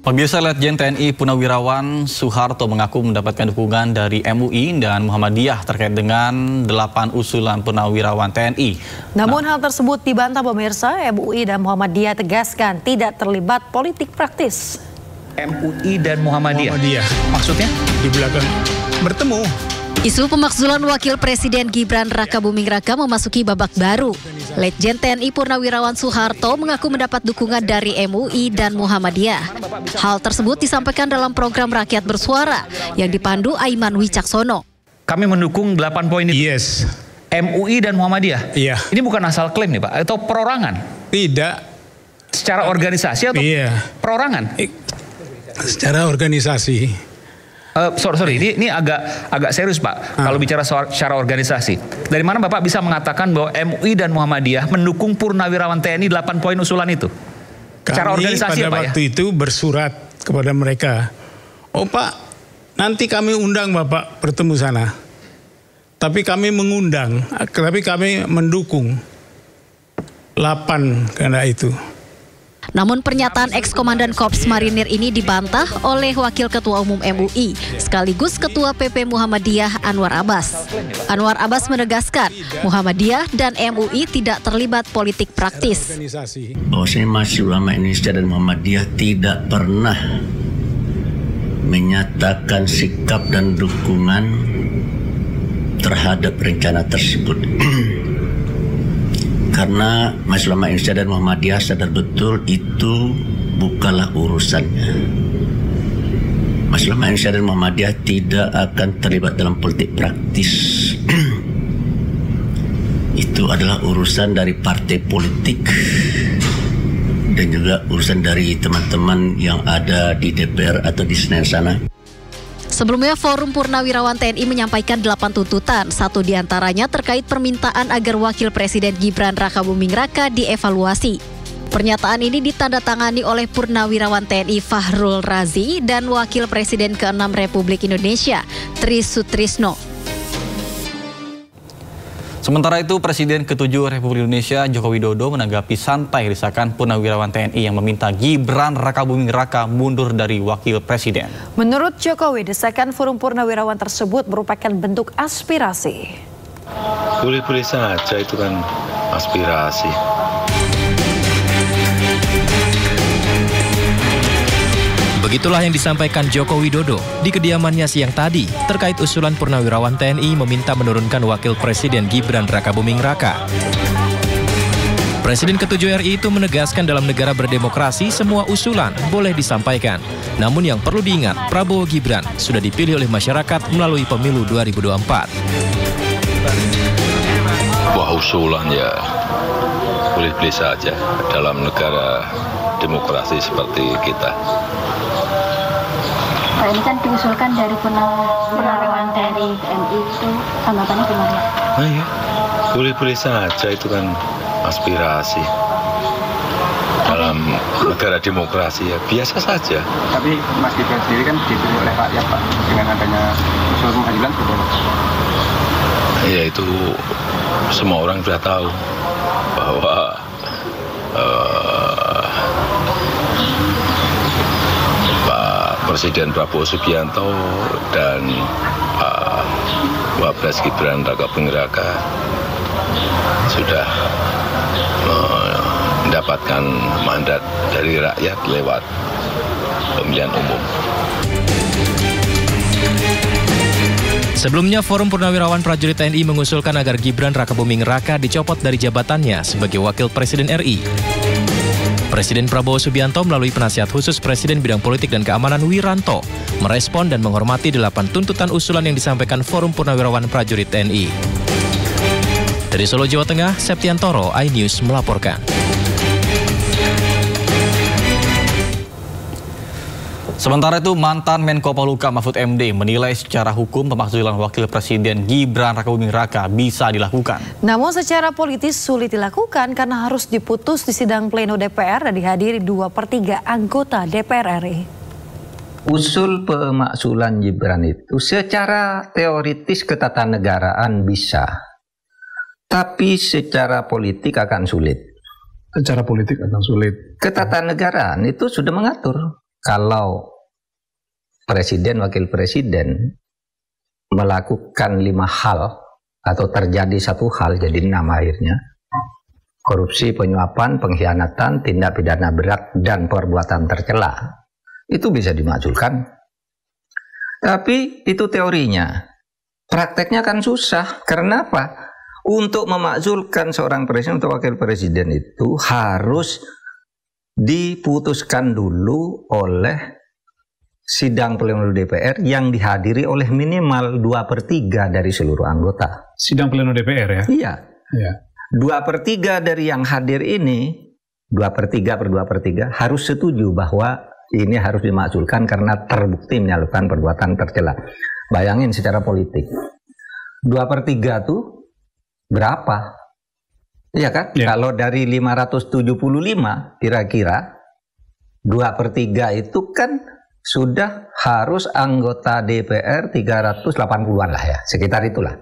Pemirsa, Letjen TNI Purnawirawan Soeharto mengaku mendapatkan dukungan dari MUI dan Muhammadiyah terkait dengan 8 usulan Purnawirawan TNI. Namun hal tersebut dibantah pemirsa. MUI dan Muhammadiyah tegaskan tidak terlibat politik praktis. MUI dan Muhammadiyah. Maksudnya? Di belakang bertemu. Isu pemakzulan Wakil Presiden Gibran Rakabuming Raka memasuki babak baru. Letjen TNI Purnawirawan Soeharto mengaku mendapat dukungan dari MUI dan Muhammadiyah. Hal tersebut disampaikan dalam program Rakyat Bersuara yang dipandu Aiman Wicaksono. Kami mendukung 8 poin itu. Yes. MUI dan Muhammadiyah. Iya. Ini bukan asal klaim nih Pak, atau perorangan? Tidak. Secara organisasi atau perorangan? Secara organisasi. Sorry, ini agak serius Pak. Kalau bicara secara organisasi, dari mana Bapak bisa mengatakan bahwa MUI dan Muhammadiyah mendukung Purnawirawan TNI 8 poin usulan itu? Secara organisasi pada waktu itu bersurat kepada mereka, "Oh Pak, nanti kami undang Bapak bertemu sana." Tapi kami mengundang, tapi kami mendukung 8 karena itu. Namun pernyataan ex-komandan Korps Marinir ini dibantah oleh Wakil Ketua Umum MUI sekaligus Ketua PP Muhammadiyah Anwar Abbas. Anwar Abbas menegaskan Muhammadiyah dan MUI tidak terlibat politik praktis. Bahwasanya Majelis Ulama Indonesia dan Muhammadiyah tidak pernah menyatakan sikap dan dukungan terhadap rencana tersebut. Karena Majelis Ulama Indonesia dan Muhammadiyah sadar betul itu bukanlah urusannya. Majelis Ulama Indonesia dan Muhammadiyah tidak akan terlibat dalam politik praktis. Itu adalah urusan dari partai politik dan juga urusan dari teman-teman yang ada di DPR atau di Senayan sana. Sebelumnya, Forum Purnawirawan TNI menyampaikan 8 tuntutan. Satu diantaranya terkait permintaan agar Wakil Presiden Gibran Rakabuming Raka dievaluasi. Pernyataan ini ditandatangani oleh Purnawirawan TNI Fahrul Razi dan Wakil Presiden ke-6 Republik Indonesia, Tri Sutrisno. Sementara itu, Presiden ke-7 Republik Indonesia Joko Widodo menanggapi santai desakan Purnawirawan TNI yang meminta Gibran Rakabuming Raka mundur dari Wakil Presiden. Menurut Jokowi, desakan Forum Purnawirawan tersebut merupakan bentuk aspirasi. Boleh-boleh saja, itu kan aspirasi. Begitulah yang disampaikan Joko Widodo di kediamannya siang tadi terkait usulan Purnawirawan TNI meminta menurunkan Wakil Presiden Gibran Rakabuming Raka. Presiden ke-7 RI itu menegaskan dalam negara berdemokrasi semua usulan boleh disampaikan. Namun yang perlu diingat, Prabowo Gibran sudah dipilih oleh masyarakat melalui pemilu 2024. Wah, usulan ya boleh-boleh saja dalam negara demokrasi seperti kita. Pak, ini kan diusulkan dari Purnawirawan TNI MI, itu tanggapannya gimana? Nah ya, boleh-boleh saja, itu kan aspirasi. Dalam negara demokrasi ya biasa saja. Tapi Mas Gibran sendiri kan dipilih oleh rakyat Pak, dengan adanya usul pengadilan betul. Ya itu semua orang sudah tahu bahwa Presiden Prabowo Subianto dan Wapres Gibran Rakabuming Raka sudah mendapatkan mandat dari rakyat lewat pemilihan umum. Sebelumnya, Forum Purnawirawan Prajurit TNI mengusulkan agar Gibran Rakabuming Raka dicopot dari jabatannya sebagai Wakil Presiden RI. Presiden Prabowo Subianto melalui penasihat khusus Presiden Bidang Politik dan Keamanan Wiranto merespon dan menghormati 8 tuntutan usulan yang disampaikan Forum Purnawirawan Prajurit TNI. Dari Solo, Jawa Tengah, Septiantoro, iNews melaporkan. Sementara itu, mantan Menko Polhukam Mahfud MD menilai secara hukum pemakzulan Wakil Presiden Gibran Rakabuming Raka bisa dilakukan. Namun secara politis sulit dilakukan karena harus diputus di sidang pleno DPR dan dihadiri 2/3 anggota DPR RI. Usul pemakzulan Gibran itu secara teoritis ketatanegaraan bisa, tapi secara politik akan sulit. Secara politik akan sulit. Ketatanegaraan itu sudah mengatur kalau presiden, wakil presiden melakukan 5 hal atau terjadi 1 hal jadi 6 akhirnya. Korupsi, penyuapan, pengkhianatan, tindak pidana berat, dan perbuatan tercela. Itu bisa dimakzulkan. Tapi itu teorinya. Prakteknya kan susah. Karena apa? Untuk memakzulkan seorang presiden atau wakil presiden itu harus diputuskan dulu oleh sidang pleno DPR yang dihadiri oleh minimal 2/3 dari seluruh anggota. Sidang pleno DPR ya? Iya. Ya. 2/3 dari yang hadir ini, 2/3 harus setuju bahwa ini harus dimakzulkan karena terbukti melakukan perbuatan tercela. Bayangin secara politik. 2/3 tuh berapa? Iya kan? Ya. Kalau dari 575 kira-kira 2/3 itu kan sudah harus anggota DPR 380-an lah ya, sekitar itulah.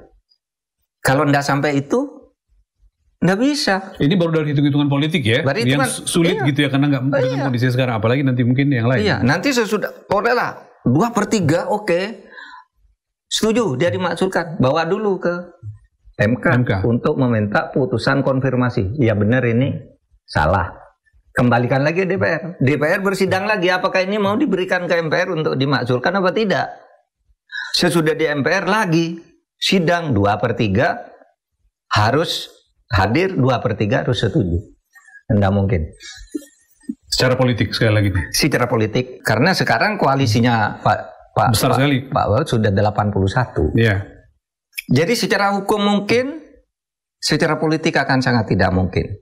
Kalau enggak sampai itu, enggak bisa. Ini baru dari hitung-hitungan politik ya, yang sulit gitu ya, karena enggak dengan kondisi sekarang, apalagi nanti mungkin yang lain. Iya, nanti sesudah, boleh lah, 2/3 oke, setuju dia dimakzulkan, bawa dulu ke MK untuk meminta putusan konfirmasi. Ya benar ini salah. Kembalikan lagi ke DPR. DPR bersidang lagi, apakah ini mau diberikan ke MPR untuk dimakzulkan apa tidak. Sesudah di MPR lagi, sidang 2/3 harus hadir, 2/3 harus setuju. Tidak mungkin. Secara politik sekali lagi. Secara politik, karena sekarang koalisinya Pak besar sekali. Pak Wahid sudah 81. Iya. Jadi secara hukum mungkin, secara politik akan sangat tidak mungkin.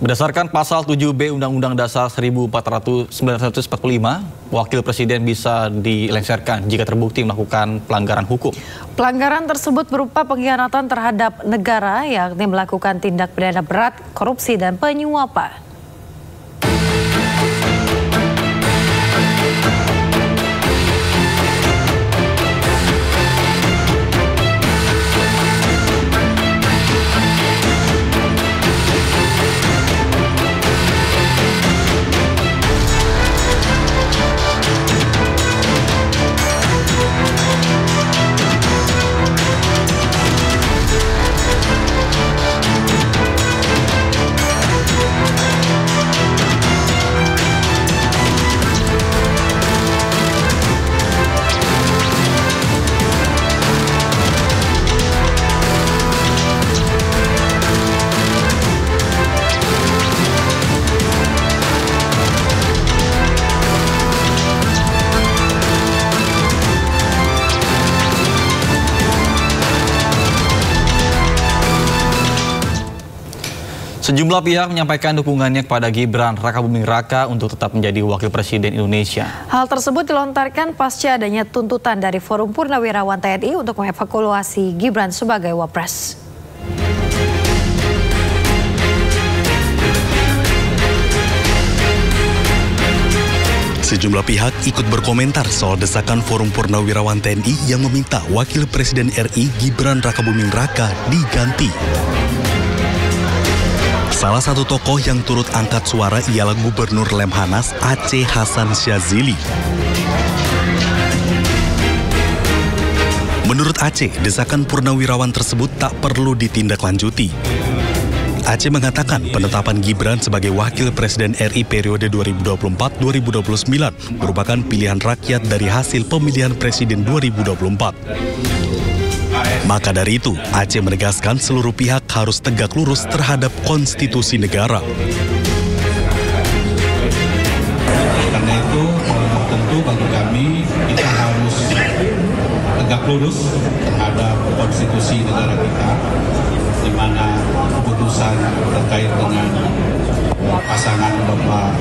Berdasarkan pasal 7B Undang-Undang Dasar 1945, wakil presiden bisa dilengsarkan jika terbukti melakukan pelanggaran hukum. Pelanggaran tersebut berupa pengkhianatan terhadap negara, yakni melakukan tindak pidana berat, korupsi, dan penyuapan. Sejumlah pihak menyampaikan dukungannya kepada Gibran Rakabuming Raka untuk tetap menjadi wakil presiden Indonesia. Hal tersebut dilontarkan pasca adanya tuntutan dari Forum Purnawirawan TNI untuk mengevaluasi Gibran sebagai Wapres. Sejumlah pihak ikut berkomentar soal desakan Forum Purnawirawan TNI yang meminta Wakil Presiden RI Gibran Rakabuming Raka diganti. Salah satu tokoh yang turut angkat suara ialah Gubernur Lemhanas Aceh Hasan Syazili. Menurut Aceh, desakan Purnawirawan tersebut tak perlu ditindaklanjuti. Aceh mengatakan penetapan Gibran sebagai Wakil Presiden RI periode 2024-2029 merupakan pilihan rakyat dari hasil pemilihan Presiden 2024. Maka dari itu, Aceh menegaskan seluruh pihak harus tegak lurus terhadap konstitusi negara. Karena itu, tentu bagi kami, kita harus tegak lurus terhadap konstitusi negara kita, di mana keputusan terkait dengan pasangan Bapak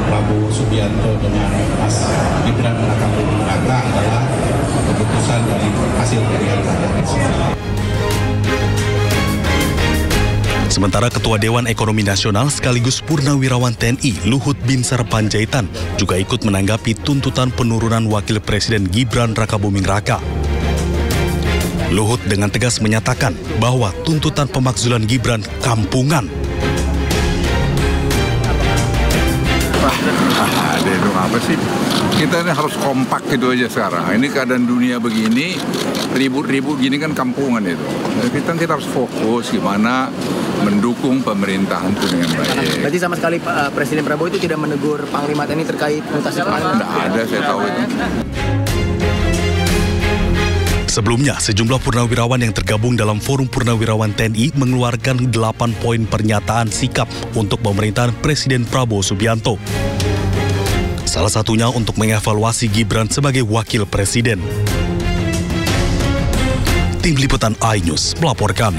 Prabowo Subianto dengan Mas Gibran Rakabuming Raka adalah keputusan dari hasil pilihan rakyat. Sementara Ketua Dewan Ekonomi Nasional sekaligus Purnawirawan TNI Luhut Binsar Panjaitan juga ikut menanggapi tuntutan penurunan Wakil Presiden Gibran Rakabuming Raka. Luhut dengan tegas menyatakan bahwa tuntutan pemakzulan Gibran kampungan. ada itu apa sih? Kita ini harus kompak gitu aja sekarang. Ini keadaan dunia begini, ribut-ribut gini kan kampungan itu. Kita harus fokus gimana mendukung pemerintahan itu dengan baik. Berarti sama sekali Presiden Prabowo itu tidak menegur Panglima TNI terkait mutasi Panglima? Tidak ada, saya tahu itu. Sebelumnya, sejumlah purnawirawan yang tergabung dalam Forum Purnawirawan TNI mengeluarkan 8 poin pernyataan sikap untuk pemerintahan Presiden Prabowo Subianto. Salah satunya untuk mengevaluasi Gibran sebagai wakil presiden. Tim Liputan iNews melaporkan.